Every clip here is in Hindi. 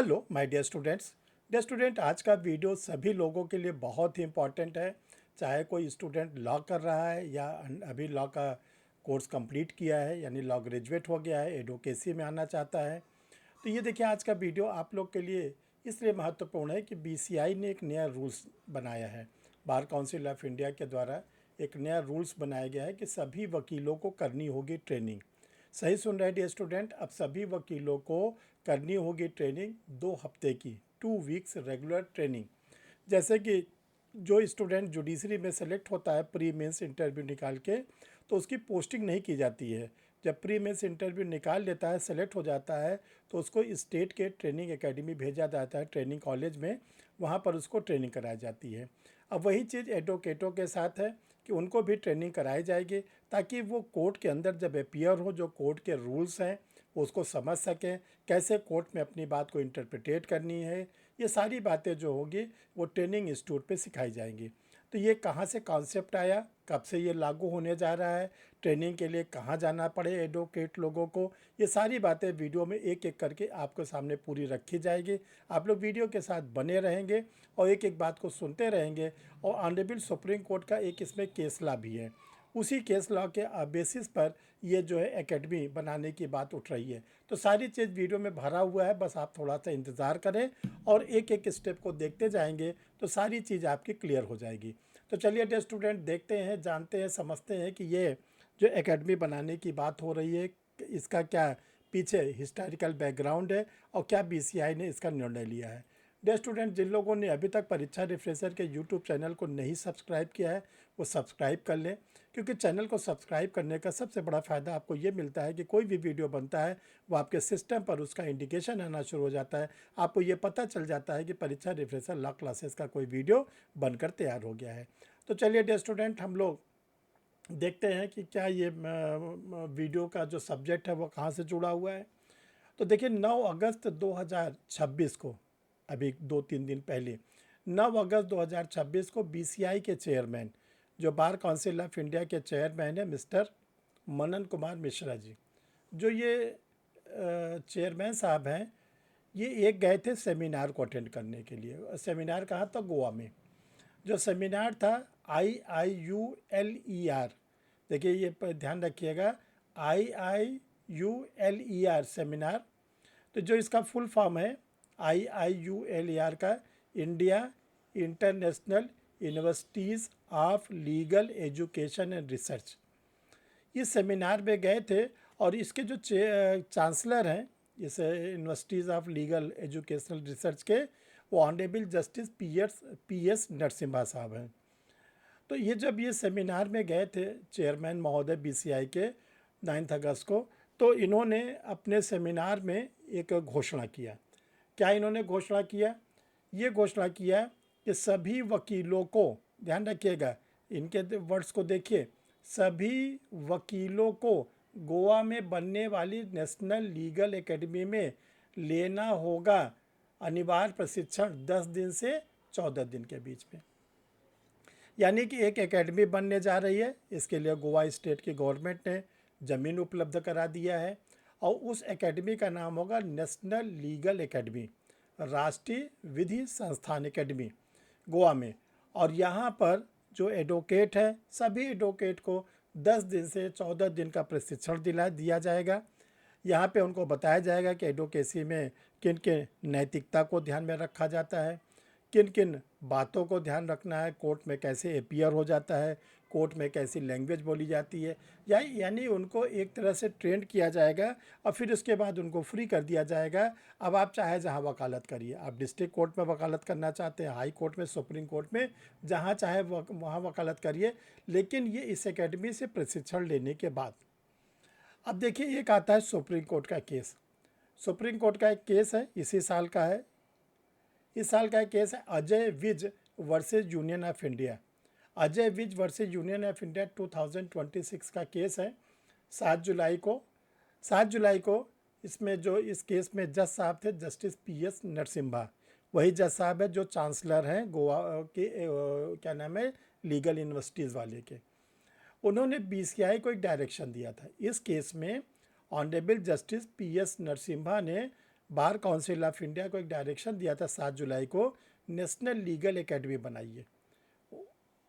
हेलो माय डियर स्टूडेंट, आज का वीडियो सभी लोगों के लिए बहुत ही इम्पॉर्टेंट है। चाहे कोई स्टूडेंट लॉ कर रहा है या अभी लॉ का कोर्स कंप्लीट किया है, यानी लॉ ग्रेजुएट हो गया है, एडवोकेसी में आना चाहता है। तो ये देखिए, आज का वीडियो आप लोग के लिए इसलिए महत्वपूर्ण है कि बीसीआई ने एक नया रूल्स बनाया है। बार काउंसिल ऑफ इंडिया के द्वारा एक नया रूल्स बनाया गया है कि सभी वकीलों को करनी होगी ट्रेनिंग। सही सुन रहे हैं स्टूडेंट, अब सभी वकीलों को करनी होगी ट्रेनिंग 2 हफ्ते की, 2 वीक्स रेगुलर ट्रेनिंग। जैसे कि जो स्टूडेंट जुडिशरी में सेलेक्ट होता है प्री मेंस इंटरव्यू निकाल के, तो उसकी पोस्टिंग नहीं की जाती है। जब प्री मेंस इंटरव्यू निकाल लेता है, सेलेक्ट हो जाता है, तो उसको स्टेट के ट्रेनिंग एकेडमी भेजा जाता है, ट्रेनिंग कॉलेज में, वहाँ पर उसको ट्रेनिंग कराई जाती है। अब वही चीज़ एडवोकेटों के साथ है कि उनको भी ट्रेनिंग कराई जाएगी, ताकि वो कोर्ट के अंदर जब अपीयर हो, जो कोर्ट के रूल्स हैं वो उसको समझ सकें, कैसे कोर्ट में अपनी बात को इंटरप्रिटेट करनी है। ये सारी बातें जो होगी वो ट्रेनिंग इंस्टीट्यूट पे सिखाई जाएंगी। तो ये कहाँ से कॉन्सेप्ट आया, कब से ये लागू होने जा रहा है, ट्रेनिंग के लिए कहाँ जाना पड़े एडवोकेट लोगों को, ये सारी बातें वीडियो में एक एक करके आपके सामने पूरी रखी जाएगी। आप लोग वीडियो के साथ बने रहेंगे और एक एक बात को सुनते रहेंगे। और ऑनरेबल सुप्रीम कोर्ट का एक इसमें केस लॉ भी है, उसी केस लॉ के बेसिस पर ये जो है एकेडमी बनाने की बात उठ रही है। तो सारी चीज़ वीडियो में भरा हुआ है, बस आप थोड़ा सा इंतज़ार करें और एक एक स्टेप को देखते जाएंगे तो सारी चीज़ आपकी क्लियर हो जाएगी। तो चलिए डियर स्टूडेंट, देखते हैं, जानते हैं, समझते हैं कि ये जो एकेडमी बनाने की बात हो रही है, इसका क्या पीछे हिस्टोरिकल बैकग्राउंड है और क्या बीसीआई ने इसका निर्णय लिया है। डियर स्टूडेंट, जिन लोगों ने अभी तक परीक्षा रिफ्रेशर के यूट्यूब चैनल को नहीं सब्सक्राइब किया है, वो सब्सक्राइब कर लें, क्योंकि चैनल को सब्सक्राइब करने का सबसे बड़ा फ़ायदा आपको ये मिलता है कि कोई भी वीडियो बनता है वो आपके सिस्टम पर उसका इंडिकेशन आना शुरू हो जाता है। आपको ये पता चल जाता है कि परीक्षा रिफ्रेशर लॉ क्लासेस का कोई वीडियो बनकर तैयार हो गया है। तो चलिए डियर स्टूडेंट, हम लोग देखते हैं कि क्या ये वीडियो का जो सब्जेक्ट है वो कहाँ से जुड़ा हुआ है। तो देखिए, 9 अगस्त 2026 को, अभी 2-3 दिन पहले, 9 अगस्त 2026 को बीसीआई के चेयरमैन, जो बार काउंसिल ऑफ इंडिया के चेयरमैन है मिस्टर मनन कुमार मिश्रा जी, जो ये चेयरमैन साहब हैं, ये एक गए थे सेमिनार को अटेंड करने के लिए। सेमिनार कहाँ था? गोवा में। जो सेमिनार था IIULER, देखिए ये ध्यान रखिएगा, IIULER सेमिनार। तो जो इसका फुल फॉर्म है IIULER का, India international universities of legal education and research. इस सेमिनार में गए थे और इसके जो चांसलर हैं इस universities of legal educational research के, वो honourable justice P S Narasimha साहब हैं। तो ये जब ये सेमिनार में गए थे चेयरमैन महोदय बीसीआई के 9 अगस्त को, तो इन्होंने अपने सेमिनार में एक घोषणा किया। क्या इन्होंने घोषणा किया? ये घोषणा किया कि सभी वकीलों को, ध्यान रखिएगा, इनके वर्ड्स को देखिए, सभी वकीलों को गोवा में बनने वाली नेशनल लीगल एकेडमी में लेना होगा अनिवार्य प्रशिक्षण 10 दिन से 14 दिन के बीच में। यानी कि एक एकेडमी बनने जा रही है, इसके लिए गोवा स्टेट की गवर्नमेंट ने ज़मीन उपलब्ध करा दिया है और उस एकेडमी का नाम होगा नेशनल लीगल एकेडमी, राष्ट्रीय विधि संस्थान एकेडमी, गोवा में। और यहाँ पर जो एडवोकेट है, सभी एडवोकेट को 10 दिन से 14 दिन का प्रशिक्षण दिया जाएगा। यहाँ पे उनको बताया जाएगा कि एडवोकेसी में किन किन नैतिकता को ध्यान में रखा जाता है, किन किन बातों को ध्यान रखना है, कोर्ट में कैसे अपीयर हो जाता है, कोर्ट में कैसी लैंग्वेज बोली जाती है। यानी उनको एक तरह से ट्रेंड किया जाएगा और फिर उसके बाद उनको फ्री कर दिया जाएगा। अब आप चाहे जहां वकालत करिए, आप डिस्ट्रिक्ट कोर्ट में वकालत करना चाहते हैं, हाई कोर्ट में, सुप्रीम कोर्ट में, जहां चाहे वहाँ वकालत करिए, लेकिन ये इस एकेडमी से प्रशिक्षण लेने के बाद। अब देखिए, एक आता है सुप्रीम कोर्ट का केस। सुप्रीम कोर्ट का एक केस है, इसी साल का है, इस साल का केस है Ajay Vij versus Union of India. Ajay Vij versus Union of India 2026 का केस है। 7 जुलाई को, 7 जुलाई को इसमें जो इस केस में जज साहब थे जस्टिस पी.एस. नरसिम्हा, वही जज साहब है जो चांसलर हैं गोवा के क्या नाम है, लीगल यूनिवर्सिटीज़ वाले के। उन्होंने बीसीआई को एक डायरेक्शन दिया था। इस केस में ऑनरेबल जस्टिस पी.एस. नरसिम्हा ने बार काउंसिल ऑफ इंडिया को एक डायरेक्शन दिया था 7 जुलाई को, नेशनल लीगल एकेडमी बनाइए।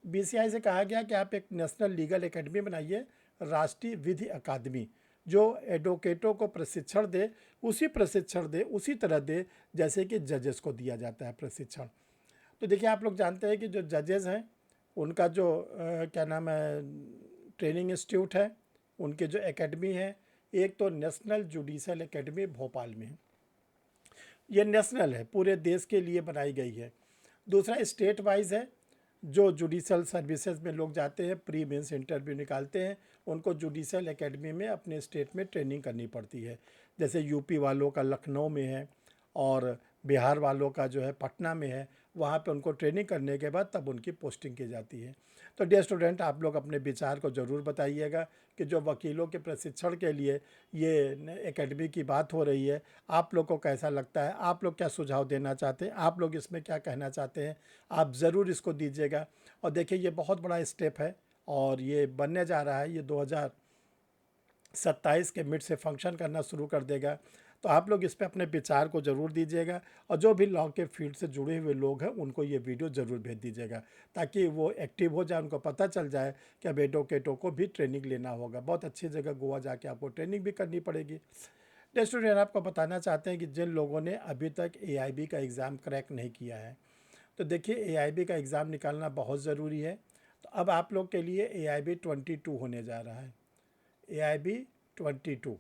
बीसीआई से कहा गया कि आप एक नेशनल लीगल एकेडमी बनाइए, राष्ट्रीय विधि अकादमी, जो एडवोकेटों को प्रशिक्षण दे, उसी तरह दे जैसे कि जजेस को दिया जाता है प्रशिक्षण। तो देखिए, आप लोग जानते हैं कि जो जजेस हैं उनका जो क्या नाम है, ट्रेनिंग इंस्टीट्यूट है, उनके जो एकेडमी है, एक तो नेशनल जुडिशल एकेडमी भोपाल में है, ये नेशनल है, पूरे देश के लिए बनाई गई है। दूसरा स्टेट वाइज है, जो जुडिशल सर्विसेज में लोग जाते हैं, प्री मेंस इंटरव्यू निकालते हैं, उनको जुडिशल एकेडमी में अपने स्टेट में ट्रेनिंग करनी पड़ती है। जैसे यूपी वालों का लखनऊ में है और बिहार वालों का जो है पटना में है, वहाँ पे उनको ट्रेनिंग करने के बाद तब उनकी पोस्टिंग की जाती है। तो डियर स्टूडेंट, आप लोग अपने विचार को ज़रूर बताइएगा कि जो वकीलों के प्रशिक्षण के लिए ये एकेडमी की बात हो रही है, आप लोग को कैसा लगता है, आप लोग क्या सुझाव देना चाहते हैं, आप लोग इसमें क्या कहना चाहते हैं, आप ज़रूर इसको दीजिएगा। और देखिए, ये बहुत बड़ा स्टेप है और ये बनने जा रहा है, ये 2027 के मिड से फंक्शन करना शुरू कर देगा। तो आप लोग इस पे अपने विचार को ज़रूर दीजिएगा और जो भी लॉ के फील्ड से जुड़े हुए लोग हैं उनको ये वीडियो ज़रूर भेज दीजिएगा, ताकि वो एक्टिव हो जाए, उनको पता चल जाए कि अब एडवोकेटों को भी ट्रेनिंग लेना होगा। बहुत अच्छी जगह गोवा जाके आपको ट्रेनिंग भी करनी पड़ेगी। नेक्स्ट स्टूडेंट, आपको बताना चाहते हैं कि जिन लोगों ने अभी तक AIB का एग्ज़ाम क्रैक नहीं किया है, तो देखिए, AIB का एग्ज़ाम निकालना बहुत ज़रूरी है। तो अब आप लोग के लिए AIB 22 होने जा रहा है, AIB 22।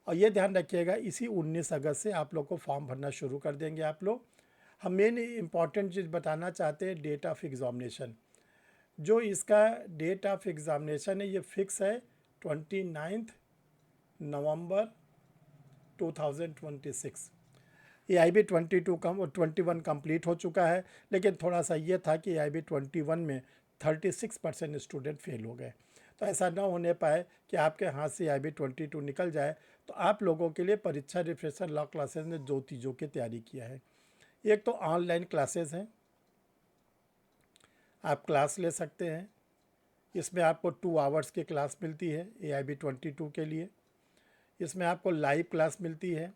और ये ध्यान रखिएगा, इसी 19 अगस्त से आप लोग को फॉर्म भरना शुरू कर देंगे आप लोग। हम मेन इम्पॉर्टेंट चीज़ बताना चाहते हैं, डेट ऑफ एग्ज़ामिनेशन। जो इसका डेट ऑफ एग्ज़ामिनेशन है, ये फिक्स है 29 नवंबर 2026। AIB 21 कंप्लीट हो चुका है, लेकिन थोड़ा सा ये था कि AIB 21 में 36% स्टूडेंट फेल हो गए। तो ऐसा ना होने पाए कि आपके हाथ से AIB 22 निकल जाए। तो आप लोगों के लिए परीक्षा रिफ्रेशर लॉ क्लासेस ने 2 चीज़ों की तैयारी किया है। एक तो ऑनलाइन क्लासेस हैं, आप क्लास ले सकते हैं, इसमें आपको 2 आवर्स की क्लास मिलती है AIB 22 के लिए। इसमें आपको लाइव क्लास मिलती है,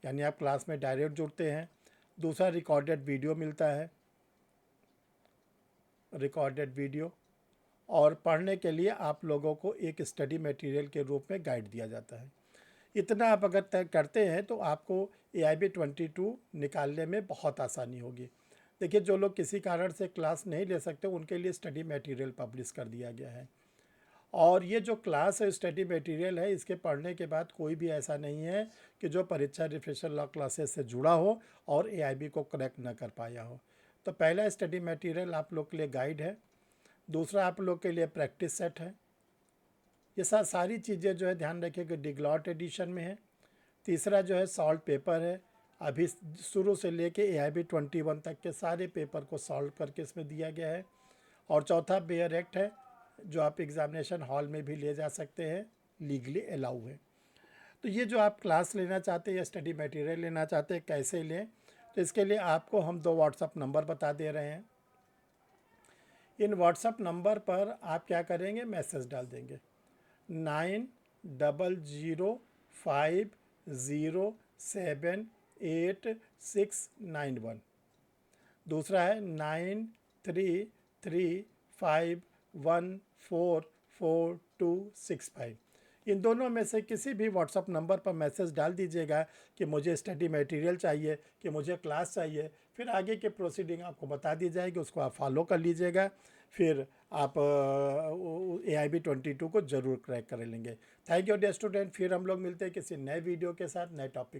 यानी आप क्लास में डायरेक्ट जुड़ते हैं। दूसरा, रिकॉर्डेड वीडियो मिलता है, रिकॉर्डेड वीडियो। और पढ़ने के लिए आप लोगों को एक स्टडी मटेरियल के रूप में गाइड दिया जाता है। इतना आप अगर तय करते हैं तो आपको AIB 22 निकालने में बहुत आसानी होगी। देखिए, जो लोग किसी कारण से क्लास नहीं ले सकते, उनके लिए स्टडी मटेरियल पब्लिश कर दिया गया है। और ये जो क्लास है, स्टडी मटेरियल है, इसके पढ़ने के बाद कोई भी ऐसा नहीं है कि जो परीक्षा रिफ्रेशर लॉ क्लासेस से जुड़ा हो और AIB को क्रैक न कर पाया हो। तो पहला स्टडी मटेरियल आप लोग के लिए गाइड है। दूसरा, आप लोग के लिए प्रैक्टिस सेट है। ये सारी चीज़ें जो है ध्यान रखिए कि डिग्लॉट एडिशन में है। तीसरा जो है सॉल्व पेपर है, अभी शुरू से लेके AIB 21 तक के सारे पेपर को सॉल्व करके इसमें दिया गया है। और चौथा बेयर एक्ट है, जो आप एग्ज़ामिनेशन हॉल में भी ले जा सकते हैं, लीगली अलाउ है। तो ये जो आप क्लास लेना चाहते हैं या स्टडी मटेरियल लेना चाहते हैं, कैसे लें, तो इसके लिए आपको हम 2 व्हाट्सअप नंबर बता दे रहे हैं। इन व्हाट्सअप नंबर पर आप क्या करेंगे, मैसेज डाल देंगे 90007078 दूसरा है 9335144265। इन दोनों में से किसी भी व्हाट्सअप नंबर पर मैसेज डाल दीजिएगा कि मुझे स्टडी मटेरियल चाहिए, कि मुझे क्लास चाहिए। फिर आगे के प्रोसीडिंग आपको बता दी जाएगी, उसको आप फॉलो कर लीजिएगा। फिर आप AIB 22 को ज़रूर क्रैक कर लेंगे। Thank you dear student. फिर हम लोग मिलते हैं किसी नए वीडियो के साथ, नए टॉपिक।